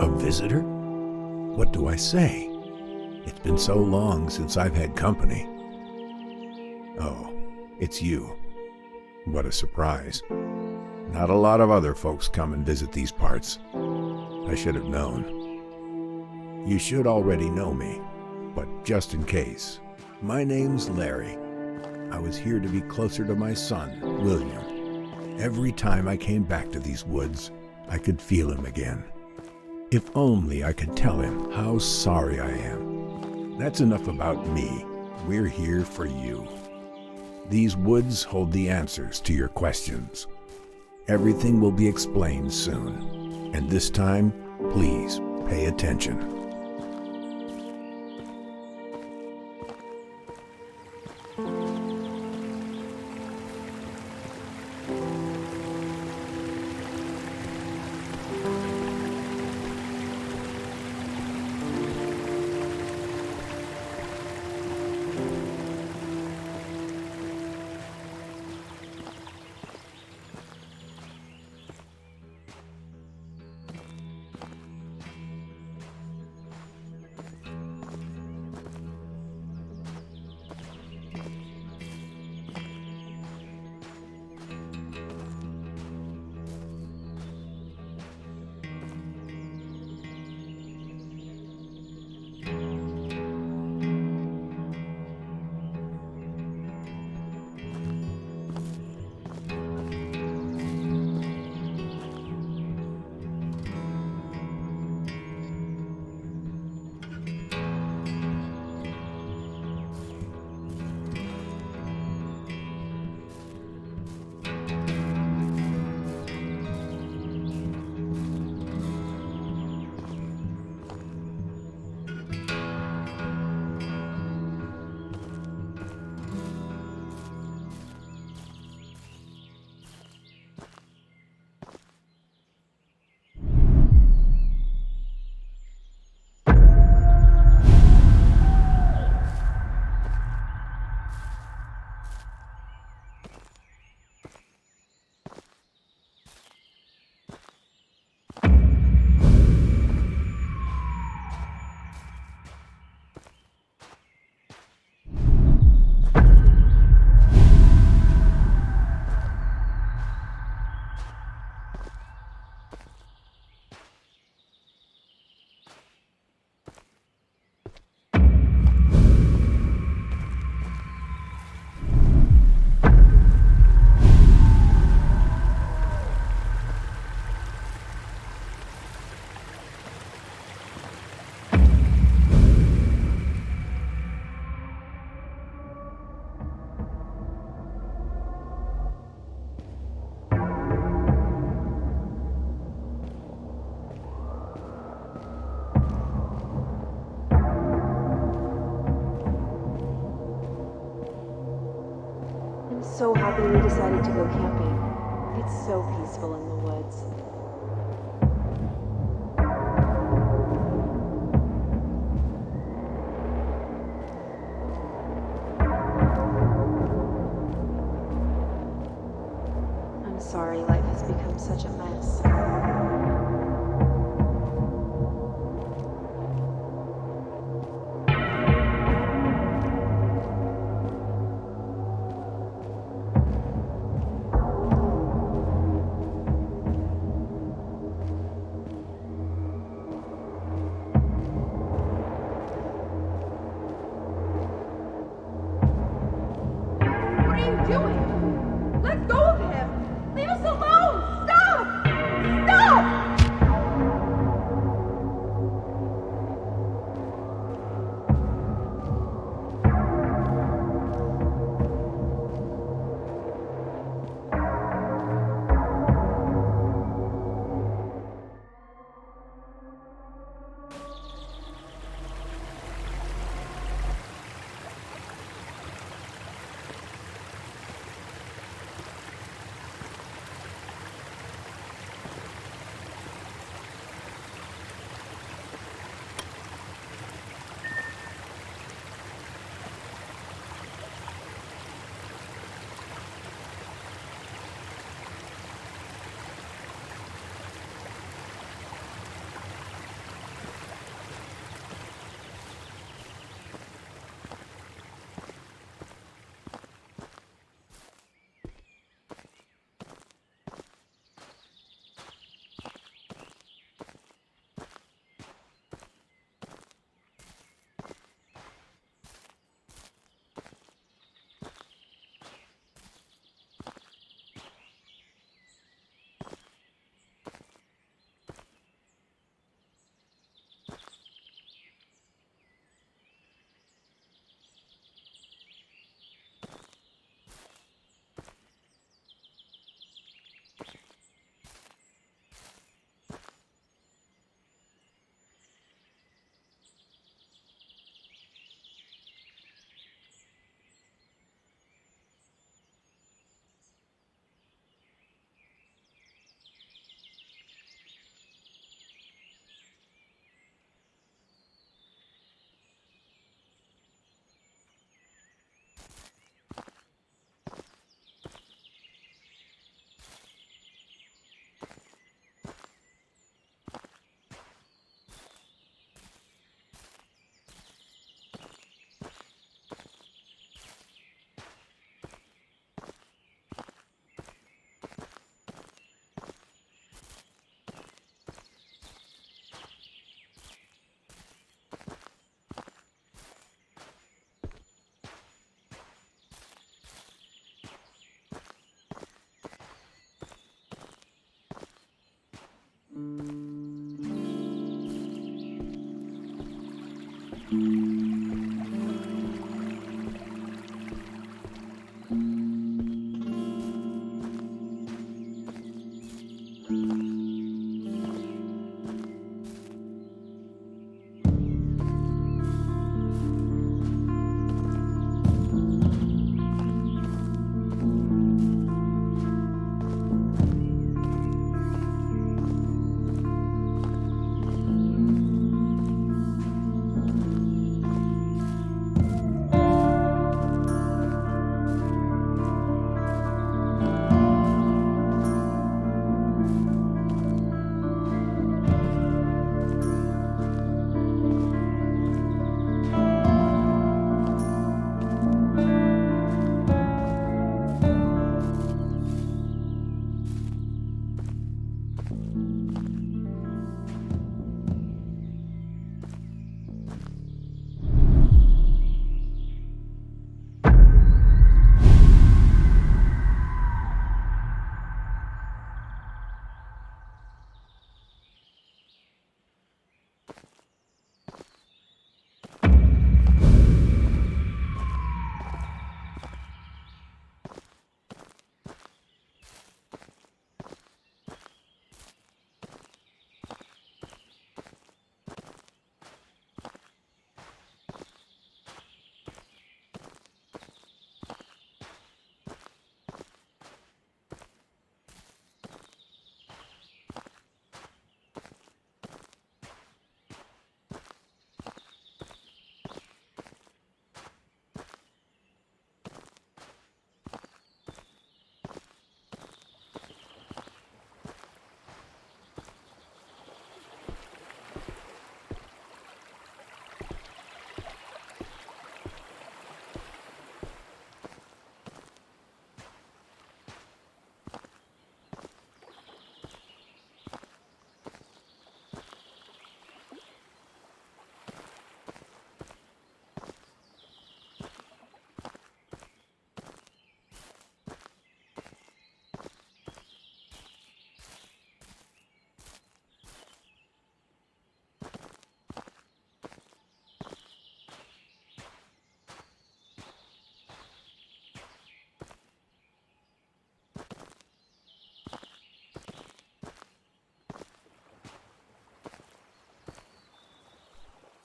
A visitor? What do I say? It's been so long since I've had company. Oh, it's you. What a surprise. Not a lot of other folks come and visit these parts. I should have known. You should already know me, but just in case. My name's Larry. I was here to be closer to my son, William. Every time I came back to these woods, I could feel him again. If only I could tell him how sorry I am. That's enough about me. We're here for you. These woods hold the answers to your questions. Everything will be explained soon. And this time, please pay attention. So happy we decided to go camping. It's so peaceful in the woods. I'm sorry life has become such a mess. Doing? Let go of him! Leave us alone! Stop! Stop!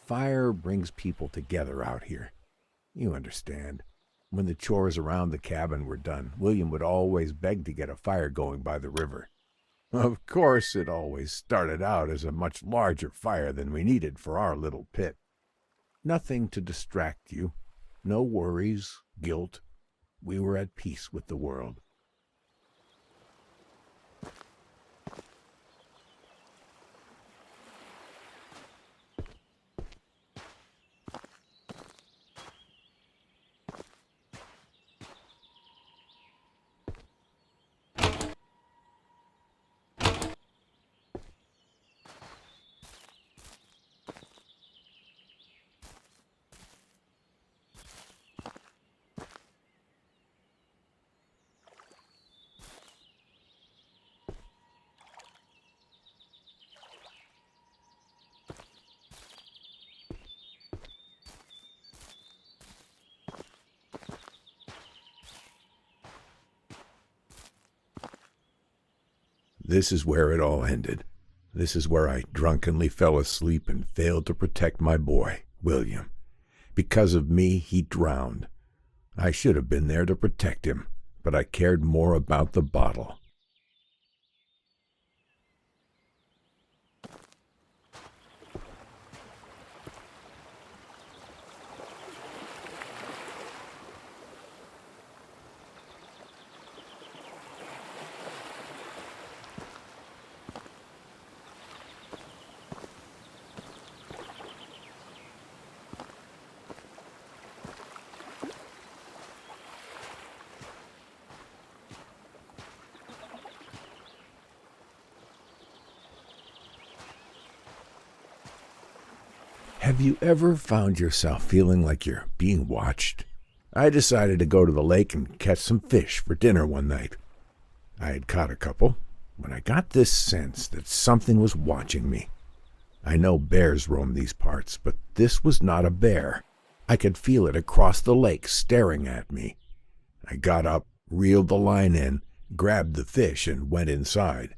fire brings people together out here. You understand. When the chores around the cabin were done, William would always beg to get a fire going by the river. Of course, it always started out as a much larger fire than we needed for our little pit. Nothing to distract you. No worries, guilt. We were at peace with the world. This is where it all ended. This is where I drunkenly fell asleep and failed to protect my boy, William. Because of me, he drowned. I should have been there to protect him, but I cared more about the bottle. Have you ever found yourself feeling like you're being watched? I decided to go to the lake and catch some fish for dinner one night. I had caught a couple when I got this sense that something was watching me. I know bears roam these parts, but this was not a bear. I could feel it across the lake staring at me. I got up, reeled the line in, grabbed the fish, and went inside.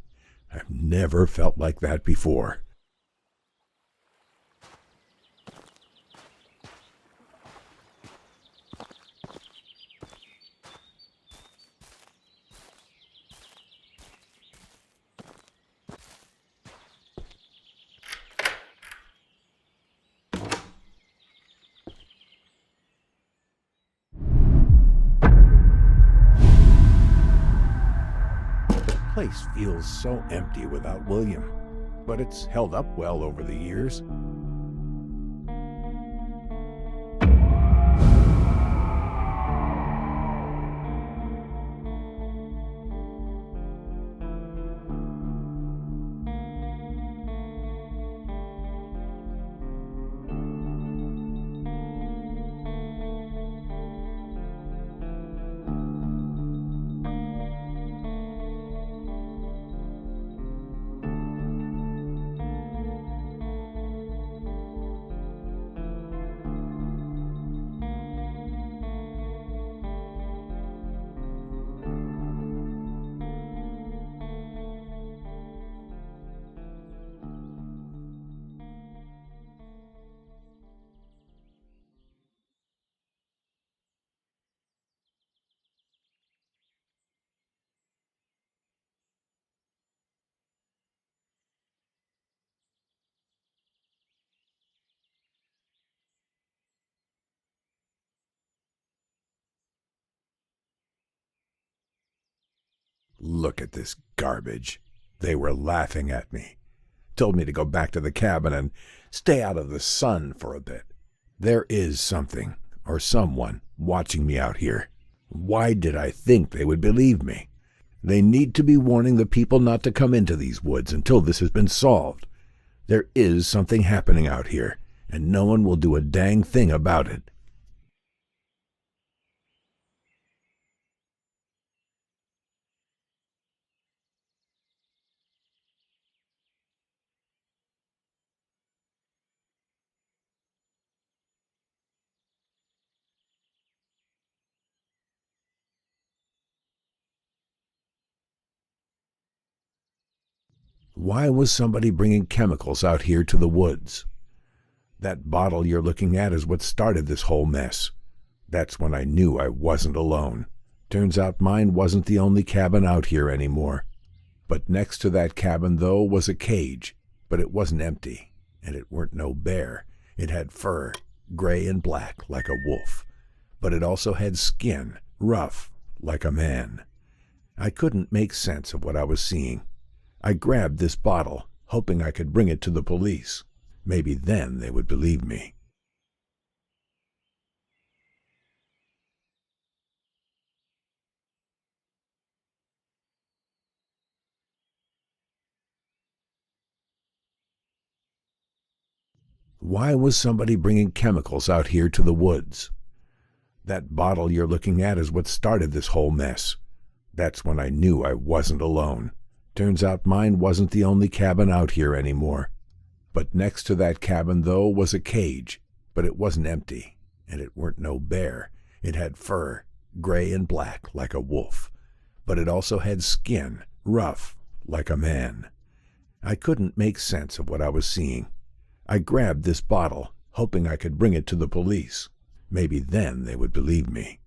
I've never felt like that before. The place feels so empty without William, but it's held up well over the years. Look at this garbage. They were laughing at me. Told me to go back to the cabin and stay out of the sun for a bit. There is something, or someone, watching me out here. Why did I think they would believe me? They need to be warning the people not to come into these woods until this has been solved. There is something happening out here, and no one will do a dang thing about it. Why was somebody bringing chemicals out here to the woods? That bottle you're looking at is what started this whole mess. That's when I knew I wasn't alone. Turns out mine wasn't the only cabin out here anymore. But next to that cabin, though, was a cage. But it wasn't empty, and it weren't no bear. It had fur, gray and black like a wolf. But it also had skin, rough like a man. I couldn't make sense of what I was seeing. I grabbed this bottle, hoping I could bring it to the police. Maybe then they would believe me. Why was somebody bringing chemicals out here to the woods? That bottle you're looking at is what started this whole mess. That's when I knew I wasn't alone. Turns out mine wasn't the only cabin out here anymore. But next to that cabin, though, was a cage. But it wasn't empty, and it weren't no bear. It had fur, gray and black like a wolf. But it also had skin, rough like a man. I couldn't make sense of what I was seeing. I grabbed this bottle, hoping I could bring it to the police. Maybe then they would believe me.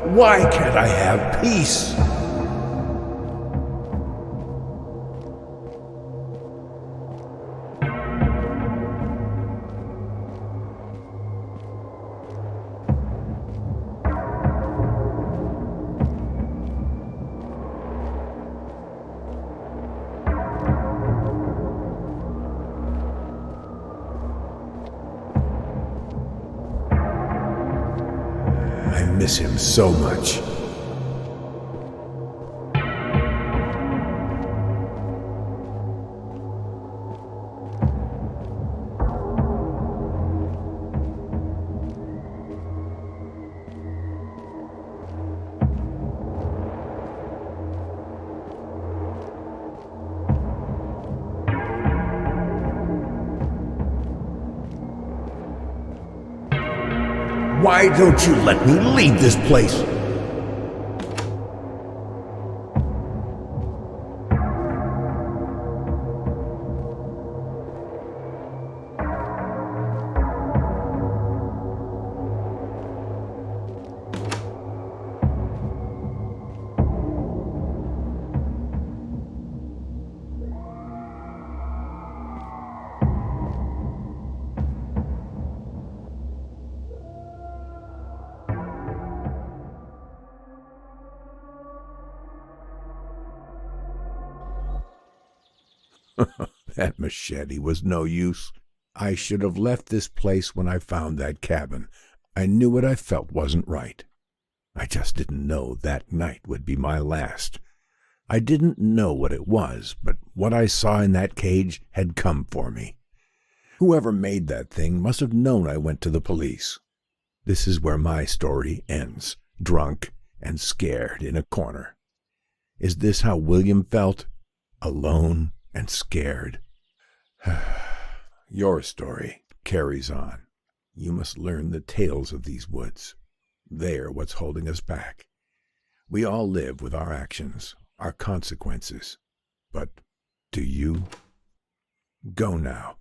Why can't I have peace? I miss him so much. Why don't you let me leave this place? That machete was no use. I should have left this place when I found that cabin. I knew what I felt wasn't right. I just didn't know that night would be my last. I didn't know what it was, but what I saw in that cage had come for me. Whoever made that thing must have known I went to the police. This is where my story ends, drunk and scared in a corner. Is this how William felt? Alone and scared? Your story carries on. You must learn the tales of these woods. They are what's holding us back. We all live with our actions, our consequences. But do you? Go now.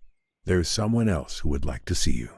There's someone else who would like to see you.